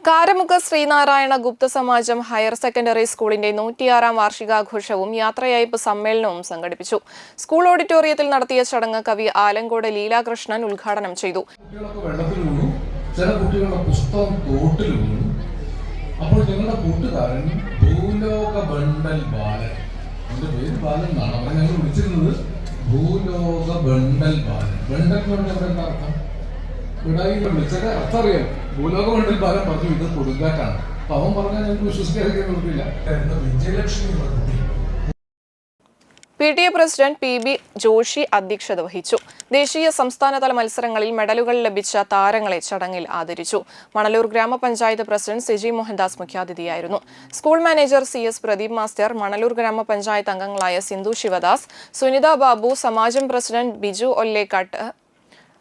കാരമുക്ക് ശ്രീനാരായണ ഗുപ്ത സമാജം higher secondary സ്കൂളിന്റെ 106ാം വാർഷികാഘോഷവും യാത്രയയപ്പ് സമ്മേളനവും സംഘടിപ്പിച്ചു. സ്കൂൾ ഓഡിറ്റോറിയത്തിൽ നടത്തിയ ചടങ്ങ് കവി ആലങ്കോട് ലീലാകൃഷ്ണൻ ഉദ്ഘാടനം ചെയ്തു. ചില കുട്ടികളുടെ പുസ്തകം തോട്ടിൽ വീണു. അപ്പോൾ ഞങ്ങളുടെ കൂട്ടുകാരൻ ഭൂലോക ബണ്ടൽ ബാലൻ, എന്റെ പേര് ബാലൻ എന്നാണ്, അവരെ ഞങ്ങൾ വിളിച്ചിരുന്നത് ഭൂലോക ബണ്ടൽ ബാലൻ. ബണ്ടൽ എന്ന് പറഞ്ഞാൽ എന്താ അർത്ഥം? വിടായില്ല വിളിച്ചത് അർത്ഥം അറിയാം. ഭൂലോക ബണ്ടൽ ബാലൻ പറഞ്ഞു ഇത് കൊടുങ്കാറ്റാണ്. അപ്പൊ അവൻ പറഞ്ഞാൽ ഞങ്ങൾക്ക് വിശ്വസിക്കാതിരിക്കാൻ പറ്റില്ല. Vijayalakshmi PTA president PB Joshi അധ്യക്ഷത വഹിച്ചു. ദേശീയ സംസ്ഥാനതല മത്സരങ്ങളിൽ മെഡലുകൾ ലഭിച്ച താരങ്ങളെ ചടങ്ങിൽ ആദരിച്ചു. മണലൂർ ഗ്രാമപഞ്ചായത്ത് പ്രസിഡന്റ് സിജി മോഹൻദാസ് മുഖ്യാതിഥിയായിരുന്നു. School manager CS Pradeep master, Manalur ഗ്രാമപഞ്ചായത്ത് അംഗങ്ങളായ സിന്ധു ശിവദാസ്, സുനിത ബാബു, സമാജം president Biju Ollekkatt,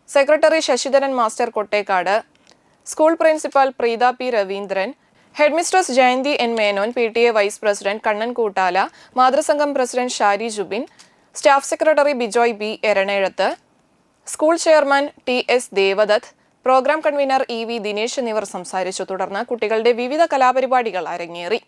secretary Sasidharan master Kottekkad, school principal Preetha P Raveendran, headmistress Jayanthi N Menon, PTA vice president Kannan Koottala, മാതൃസംഘം president Shari Jubin, staff secretary Bijoy B Eranezhath, school chairman TS Devadath, programme convener EV Dinesh എന്നിവർ സംസാരിച്ചു. തുടർന്ന് കുട്ടികളുടെ വിവിധ കലാപരിപാടികൾ അരങ്ങേറി.